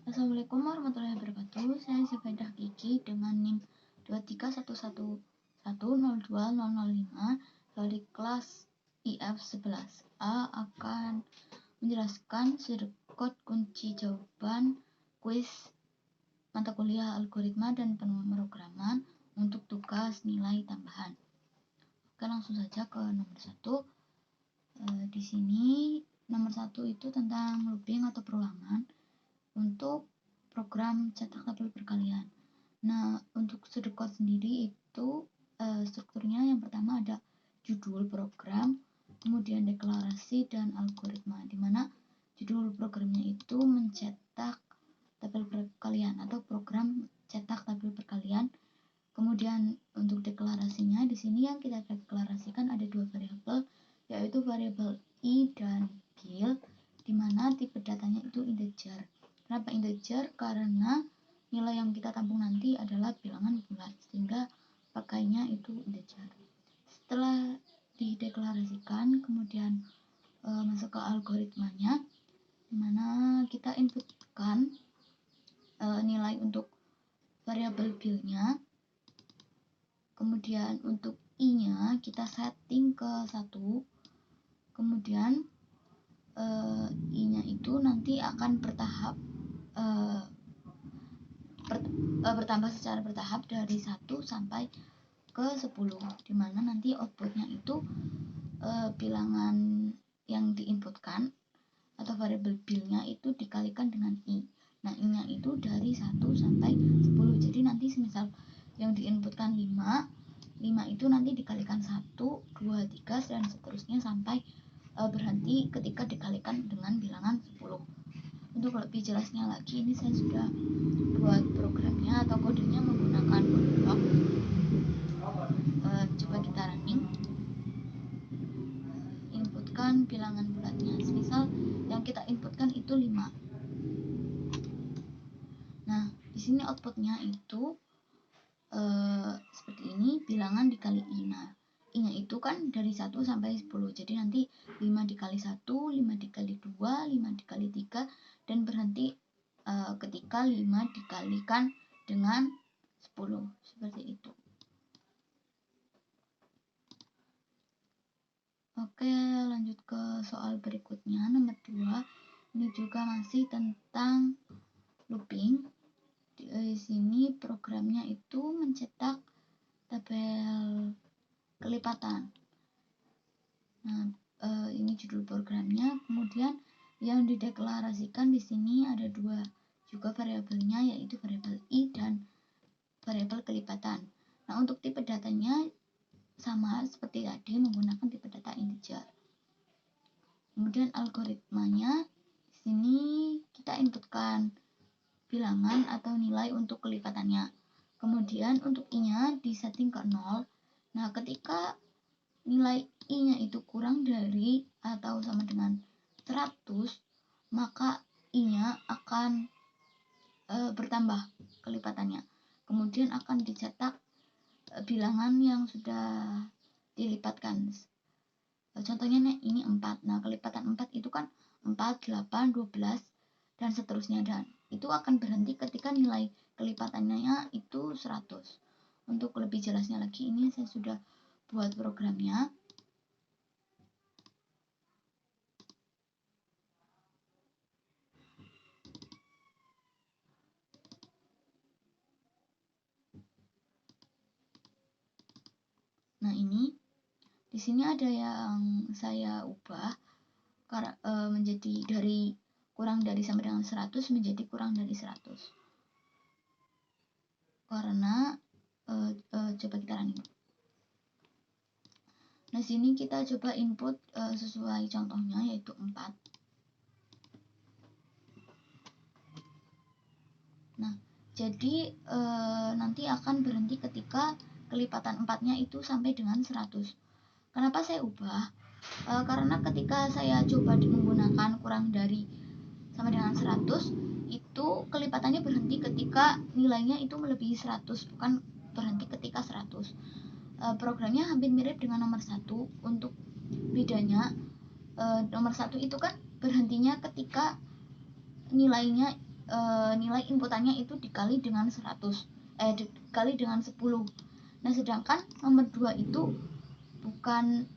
Assalamualaikum warahmatullahi wabarakatuh. Saya Zubaidah Kiki dengan NIM 23111020005 dari kelas IF11A akan menjelaskan sudut kunci jawaban kuis mata kuliah algoritma dan pemrograman untuk tugas nilai tambahan. Oke, langsung saja ke nomor 1. Di sini nomor 1 itu tentang looping atau perulangan untuk program cetak tabel perkalian. Nah, untuk sudut kode sendiri itu strukturnya yang pertama ada judul program, kemudian deklarasi dan algoritma, di mana judul programnya itu mencetak tabel perkalian atau program cetak tabel perkalian. Kemudian untuk deklarasinya di sini yang kita deklarasikan ada dua variabel, yaitu variabel i dan gil, di mana tipe datanya itu integer. Kenapa integer? Karena nilai yang kita tampung nanti adalah bilangan bulat, sehingga pakainya itu integer. Setelah dideklarasikan, kemudian masuk ke algoritmanya, di mana kita inputkan nilai untuk variabel bil-nya. Kemudian untuk i-nya kita setting ke 1. Kemudian i-nya itu nanti akan bertambah secara bertahap dari 1 sampai ke 10, dimana nanti outputnya itu bilangan yang diinputkan atau variabel bil-nya itu dikalikan dengan i. Nah, i-nya itu dari 1 sampai 10. Jadi nanti semisal yang diinputkan 5 itu nanti dikalikan 1, 2, 3 dan seterusnya sampai berhenti ketika dikalikan dengan bilangan 10. Untuk lebih jelasnya lagi, ini saya sudah buat programnya atau kodenya menggunakan Codeblock. Coba kita running. Inputkan bilangan bulatnya. Misal yang kita inputkan itu 5. Nah, di sini outputnya itu seperti ini, bilangan dikali i. Nah, i-nya itu kan dari 1 sampai 10. Jadi nanti 5 dikali 1, 5 dikali 2, 5 dikali 3 dan berhenti ketika 5 dikalikan dengan 10. Seperti itu. Oke, lanjut ke soal berikutnya, nomor 2. Ini juga masih tentang looping. Di sini programnya itu mencetak tabel kelipatan. Nah, ini judul programnya. Kemudian yang dideklarasikan di sini ada dua juga variabelnya, yaitu variabel i dan variabel kelipatan. Nah, untuk tipe datanya sama seperti tadi, menggunakan tipe data integer. Kemudian algoritmanya di sini kita inputkan bilangan atau nilai untuk kelipatannya. Kemudian untuk i-nya disetting ke 0. Nah, ketika nilai i-nya itu kurang dari atau sama dengan 100, maka i-nya akan bertambah kelipatannya. Kemudian akan dicetak bilangan yang sudah dilipatkan. Contohnya ini 4. Nah, kelipatan 4 itu kan 4, 8, 12 dan seterusnya, dan itu akan berhenti ketika nilai kelipatannya itu 100. Untuk lebih jelasnya lagi, ini saya sudah buat programnya. Nah, ini di sini ada yang saya ubah menjadi dari kurang dari sama dengan 100 menjadi kurang dari 100. Karena coba kita running. Nah, sini kita coba input sesuai contohnya, yaitu 4. Nah, jadi nanti akan berhenti ketika kelipatan 4-nya itu sampai dengan 100. Kenapa saya ubah? Karena ketika saya coba menggunakan kurang dari sama dengan 100, itu kelipatannya berhenti ketika nilainya itu melebihi 100, bukan berhenti ketika 100. Programnya hampir mirip dengan nomor 1. Untuk bedanya, nomor 1 itu kan berhentinya ketika nilainya nilai inputannya itu dikali dengan 100, dikali dengan 10. Nah, sedangkan nomor 2 itu bukan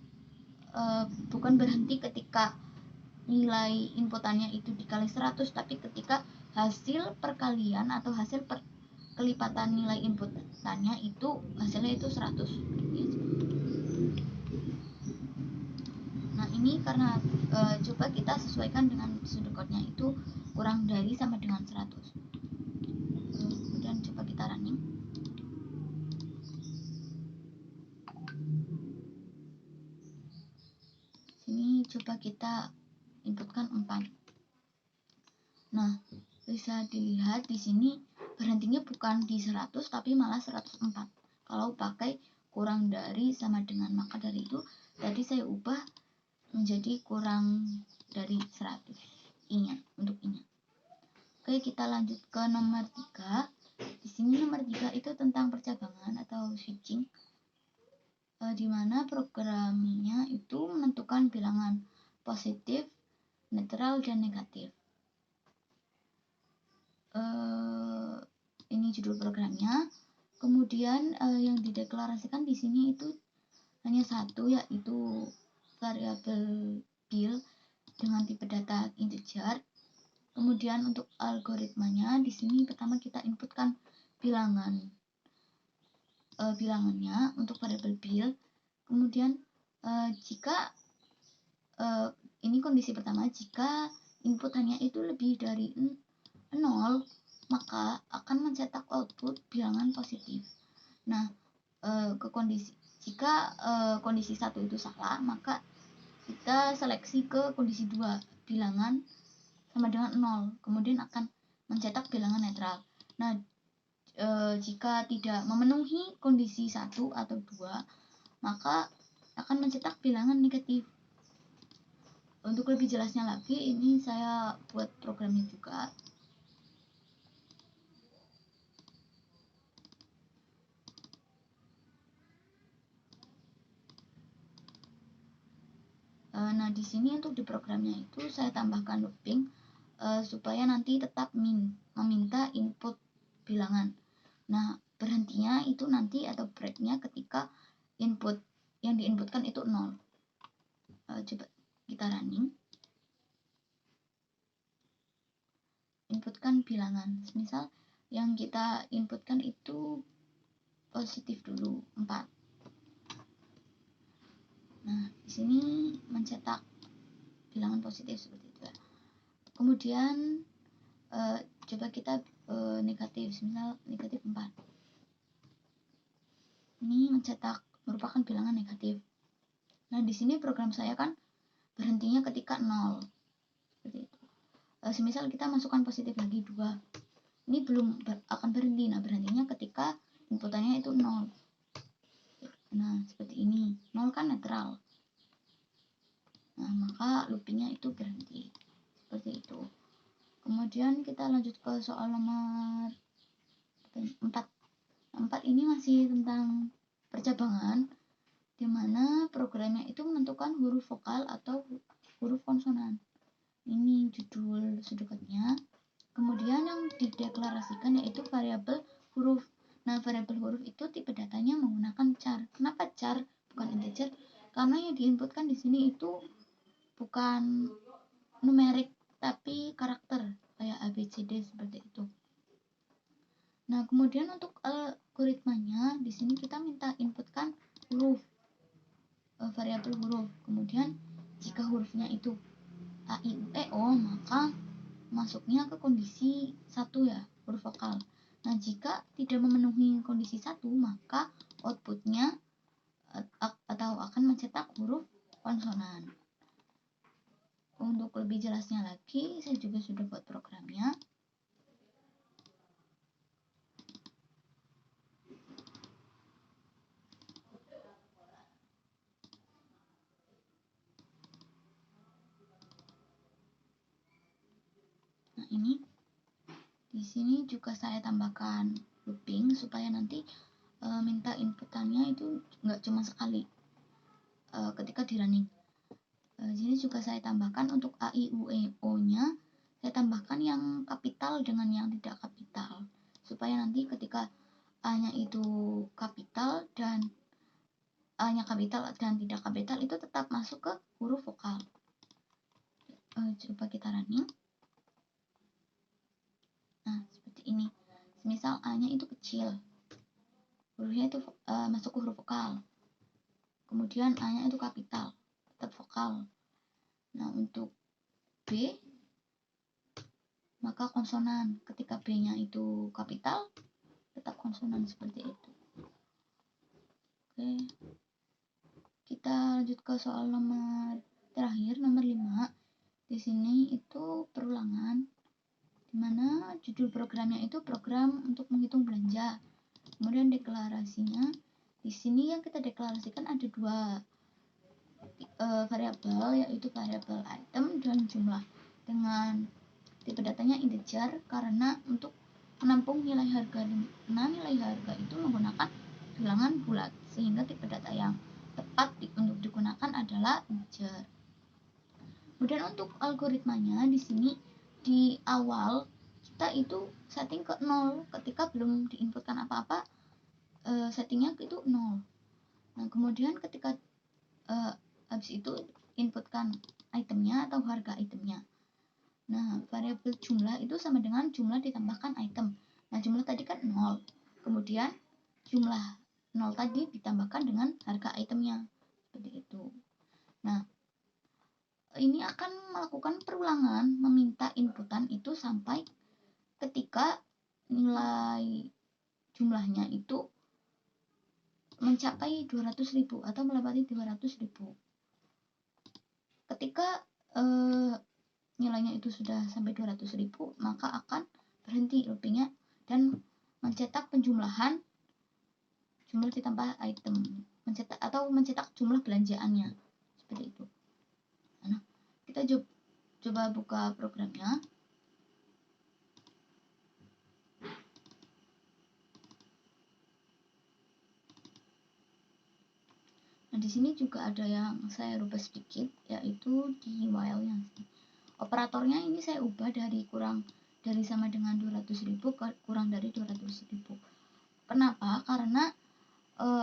berhenti ketika nilai inputannya itu dikali 100, tapi ketika hasil perkalian atau hasil kelipatan nilai inputannya itu hasilnya itu 100. Nah, ini karena coba kita sesuaikan dengan pseudocode-nya itu kurang dari sama dengan 100. Kemudian coba kita running. Sini coba kita inputkan 4. Nah, bisa dilihat di sini berhentinya bukan di 100 tapi malah 104. Kalau pakai kurang dari sama dengan, maka dari itu tadi saya ubah menjadi kurang dari 100 I-nya, untuk I-nya. Oke, kita lanjut ke nomor 3. Di sini nomor 3 itu tentang percabangan atau switching, di mana programnya itu menentukan bilangan positif, netral, dan negatif. Ini judul programnya. Kemudian yang dideklarasikan di sini itu hanya satu, yaitu variabel bil dengan tipe data integer. Kemudian untuk algoritmanya di sini pertama kita inputkan bilangannya untuk variabel bil. Kemudian jika ini kondisi pertama, jika inputannya itu lebih dari 0, maka akan mencetak output bilangan positif. Nah, jika kondisi 1 itu salah, maka kita seleksi ke kondisi 2, bilangan sama dengan 0, kemudian akan mencetak bilangan netral. Nah, jika tidak memenuhi kondisi 1 atau 2, maka akan mencetak bilangan negatif. Untuk lebih jelasnya lagi, ini saya buat programnya juga. Nah, di sini untuk di programnya itu saya tambahkan looping supaya nanti tetap meminta input bilangan. Nah, berhentinya itu nanti atau breaknya ketika input yang diinputkan itu 0. Coba kita running. Inputkan bilangan. Misal yang kita inputkan itu positif dulu, 4. Nah, di sini mencetak bilangan positif seperti itu ya. Kemudian coba kita negatif, misal negatif 4. Ini merupakan bilangan negatif. Nah, di sini program saya kan berhentinya ketika 0. Seperti itu. Semisal kita masukkan positif lagi 2. Ini belum akan berhenti. Nah, berhentinya ketika inputannya itu 0. Nah, seperti ini. 0 kan netral. Nah, maka loopingnya itu berhenti. Seperti itu. Kemudian kita lanjut ke soal nomor 4. 4 ini masih tentang percabangan, di mana programnya itu menentukan huruf vokal atau huruf konsonan. Ini judul pseudocode-nya. Kemudian yang dideklarasikan yaitu variabel huruf. Nah, variabel huruf itu tipe datanya menggunakan char. Kenapa char bukan integer? Karena yang diinputkan di sini itu bukan numerik tapi karakter, kayak ABCD seperti itu. Nah, kemudian untuk algoritmanya di sini kita minta inputkan huruf, variabel huruf. Kemudian jika hurufnya itu A, I, U, E, O, maka masuknya ke kondisi 1 ya, huruf vokal. Nah, jika tidak memenuhi kondisi 1, maka outputnya atau akan mencetak huruf konsonan. Untuk lebih jelasnya lagi, saya juga sudah buat programnya. Nah, ini di sini juga saya tambahkan looping supaya nanti minta inputannya itu nggak cuma sekali ketika di running. Sini juga saya tambahkan untuk A, I, U, E, O nya saya tambahkan yang kapital dengan yang tidak kapital, supaya nanti ketika A-nya itu kapital dan A-nya kapital dan tidak kapital itu tetap masuk ke huruf vokal. Coba kita running. Nah, seperti ini. Misal A-nya itu kecil, hurufnya itu masuk ke huruf vokal. Kemudian A-nya itu kapital, tetap vokal. Nah, untuk B, maka konsonan. Ketika B-nya itu kapital, tetap konsonan seperti itu. Oke. Kita lanjut ke soal nomor terakhir, nomor 5. Di sini itu perulangan, dimana judul programnya itu program untuk menghitung belanja. Kemudian deklarasinya, di sini yang kita deklarasikan ada dua variabel, yaitu variabel item dan jumlah, dengan tipe datanya integer karena untuk menampung nilai harga. Nah, nilai harga itu menggunakan bilangan bulat, sehingga tipe data yang tepat untuk digunakan adalah integer. Kemudian untuk algoritmanya di sini di awal kita itu setting ke 0 ketika belum diinputkan apa-apa, settingnya itu 0. Nah, kemudian ketika habis itu inputkan itemnya atau harga itemnya. Nah, variabel jumlah itu sama dengan jumlah ditambahkan item. Nah, jumlah tadi kan 0. Kemudian jumlah 0 tadi ditambahkan dengan harga itemnya. Seperti itu. Nah, ini akan melakukan perulangan meminta inputan itu sampai ketika nilai jumlahnya itu mencapai 200.000 atau melewati 200.000. Ketika nilainya itu sudah sampai 200.000, maka akan berhenti loopingnya dan mencetak penjumlahan jumlah ditambah item, mencetak jumlah belanjaannya, seperti itu. Nah, kita coba buka programnya. Nah, di sini juga ada yang saya rubah sedikit, yaitu di while-nya. Operatornya ini saya ubah dari sama dengan 200.000 ke kurang dari 200.000. Kenapa? Karena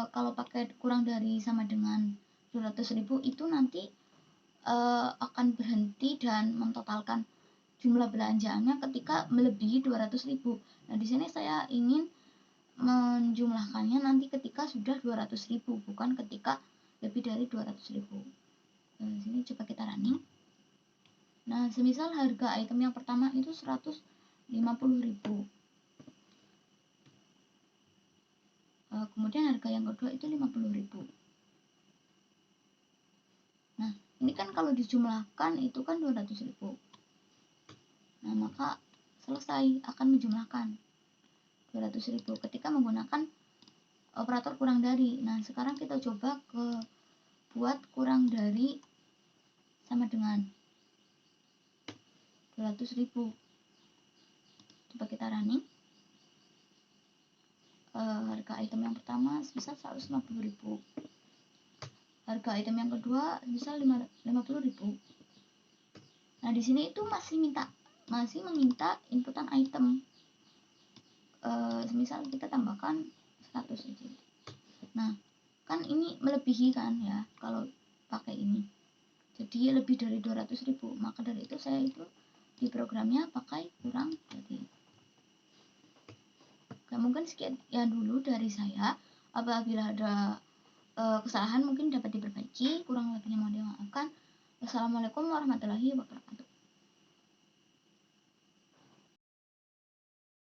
kalau pakai kurang dari sama dengan 200.000 itu nanti akan berhenti dan mentotalkan jumlah belanjaannya ketika melebihi 200.000. Nah, di sini saya ingin menjumlahkannya nanti ketika sudah 200.000, bukan ketika lebih dari 200.000. Di sini coba kita running. Nah, semisal harga item yang pertama itu 150.000. Kemudian harga yang kedua itu 50.000. Nah, ini kan kalau dijumlahkan itu kan 200.000. Nah, maka selesai akan menjumlahkan 200.000 ketika menggunakan operator kurang dari. Nah, sekarang kita coba buat kurang dari sama dengan 200.000. Coba kita running. Harga item yang pertama sebesar 150.000. Harga item yang kedua misal 50.000. Nah, di sini itu masih meminta inputan item. Misal kita tambahkan 100 aja. Nah, kan ini melebihi kan ya kalau pakai ini. Jadi lebih dari 200.000. Maka dari itu saya itu di programnya pakai kurang dari. Oke, mungkin sekian ya dulu dari saya. Apabila ada kesalahan mungkin dapat diperbaiki, kurang lebihnya mohon dimaafkan. Wassalamualaikum warahmatullahi wabarakatuh.